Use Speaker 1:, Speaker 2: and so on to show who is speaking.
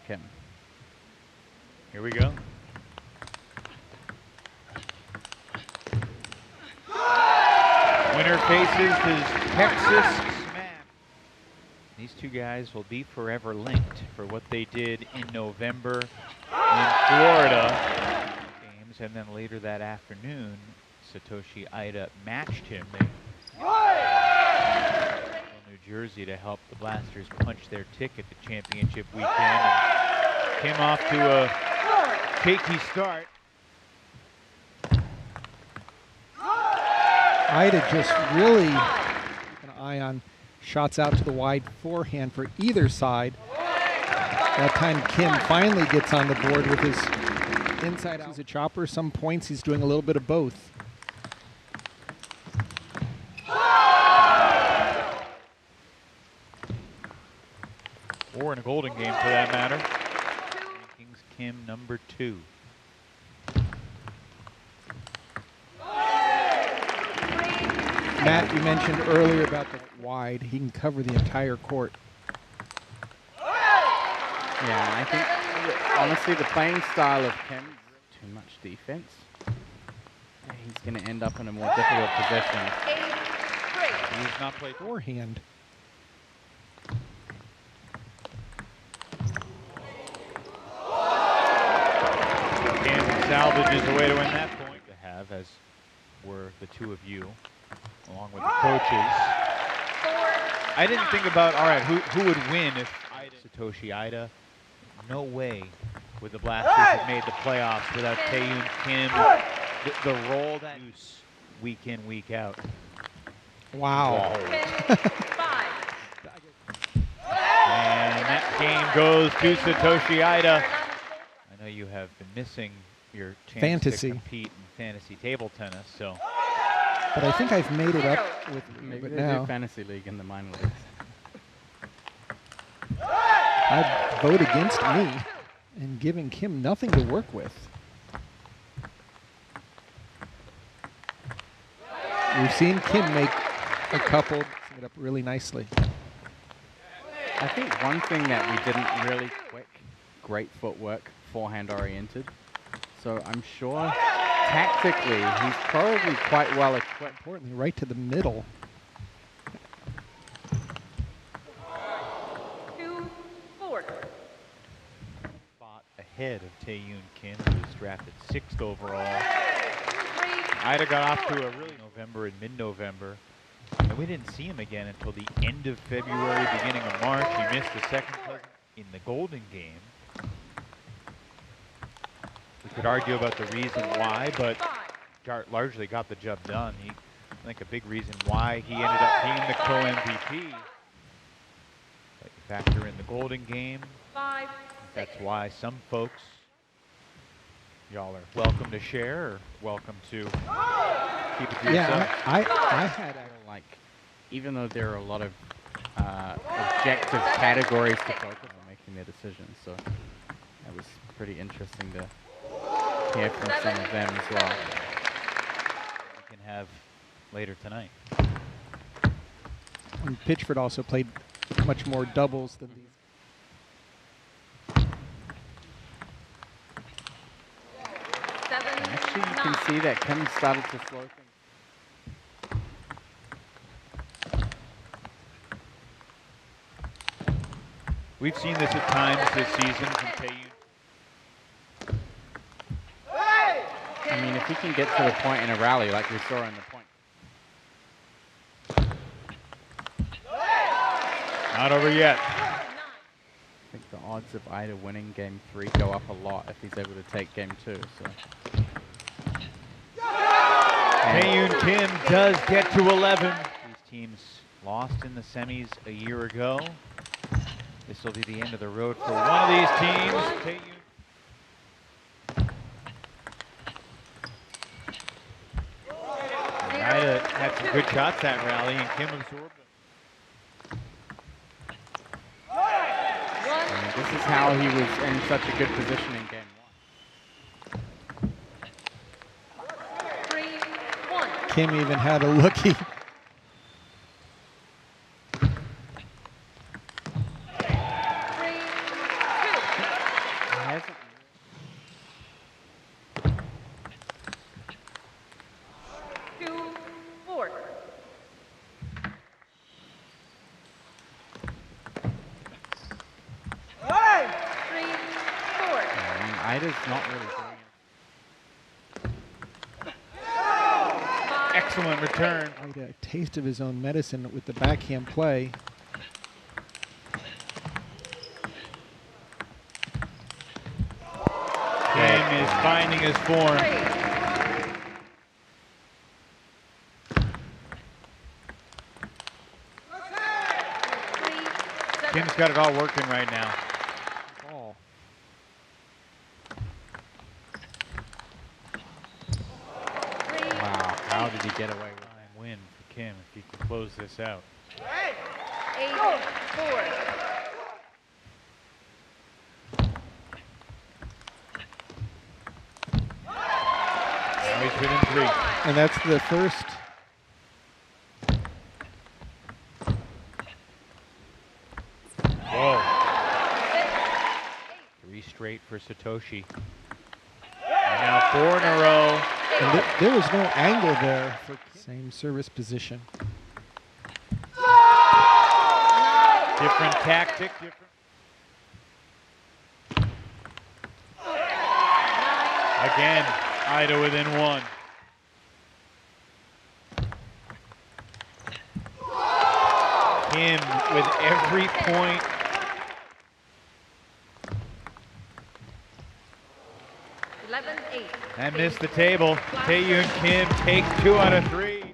Speaker 1: Kim.
Speaker 2: Here we go. Winner faces his Texas Smack. These two guys will be forever linked for what they did in November in Florida games, and then later that afternoon, Satoshi Aida matched him. They New Jersey to help the Blasters punch their ticket to championship weekend, and came off to a shaky start.
Speaker 3: Aida just really keep an eye on shots out to the wide forehand for either side. That time Kim finally gets on the board with his inside out. He's a chopper. Some points he's doing a little bit of both.
Speaker 2: Or in a Golden game for that matter. Rankings Kim number 2.
Speaker 3: Matt, you mentioned earlier about the wide. He can cover the entire court.
Speaker 1: Yeah, I think, honestly, the playing style of Kim, too much defense. He's going to end up in a more difficult position.
Speaker 2: He's not played
Speaker 3: forehand.
Speaker 2: Kim salvages a way to win that point. To have, as were the two of you, along with the coaches. I didn't think about, all right, who would win if Satoshi Aida? No way would the Blasters have made the playoffs without Taehyun Kim. The role that use week in, week out.
Speaker 3: Wow.
Speaker 2: And that game goes to Satoshi Aida. I know you have been missing your chance to compete in fantasy table tennis, so.
Speaker 3: But I think I've made it up with
Speaker 1: maybe they
Speaker 3: now.
Speaker 1: do fantasy league in the minor leagues.
Speaker 3: I'd vote against me and giving Kim nothing to work with. We've seen Kim make a couple, set it up really nicely.
Speaker 1: I think one thing that we didn't really quick, great footwork, forehand oriented. So I'm sure tactically he's probably quite well equipped.
Speaker 3: Importantly, right to the middle.
Speaker 2: Spot ahead of Taehyun Kim, who was drafted 6th overall. Aida got off to a really November and mid-November. And we didn't see him again until the end of February, beginning of March. He missed the second in the Golden game. We could argue about the reason why, but Jart largely got the job done. I think a big reason why he ended up being the co-MVP. But you factor in the Golden game. That's why some folks, y'all are welcome to share or welcome to keep it to yourself.
Speaker 3: Yeah, I had
Speaker 1: like, even though there are a lot of objective categories to focus on making their decisions, so that was pretty interesting to hear from some of them as well.
Speaker 2: We can have later tonight.
Speaker 3: And Pitchford also played much more doubles than these.
Speaker 1: Actually, you can see that Kim started to slow things.
Speaker 2: We've seen this at times this season from Taehyun.
Speaker 1: I mean, if he can get to the point in a rally like we saw in the point.
Speaker 2: Not over yet.
Speaker 1: I think the odds of Aida winning game 3 go up a lot if he's able to take game 2. So.
Speaker 2: Taehyun Kim does get to 11. These teams lost in the semis a year ago. This will be the end of the road for one of these teams. Taehyun. Aida had some good shots that rally, and Kim absorbed them.
Speaker 1: And this is how he was in such a good position in game 1.
Speaker 3: Kim even had a lookie.
Speaker 1: Aida's not really doing it.
Speaker 2: Excellent return.
Speaker 3: Aida, a taste of his own medicine with the backhand play.
Speaker 2: Kim is finding his form. Kim's got it all working right now.
Speaker 3: Ball.
Speaker 1: Wow, how did he get away with
Speaker 2: Fine win for Kim if he can close this out.
Speaker 4: 8-4.
Speaker 2: Now he's within 3.
Speaker 3: And that's the first.
Speaker 2: Whoa. 3 straight for Satoshi. And now 4 in a row.
Speaker 3: And there was no angle there for same service position.
Speaker 2: Different tactic. Again, Aida within 1. Kim with every point. And missed the table. Taehyun Kim takes 2 out of 3.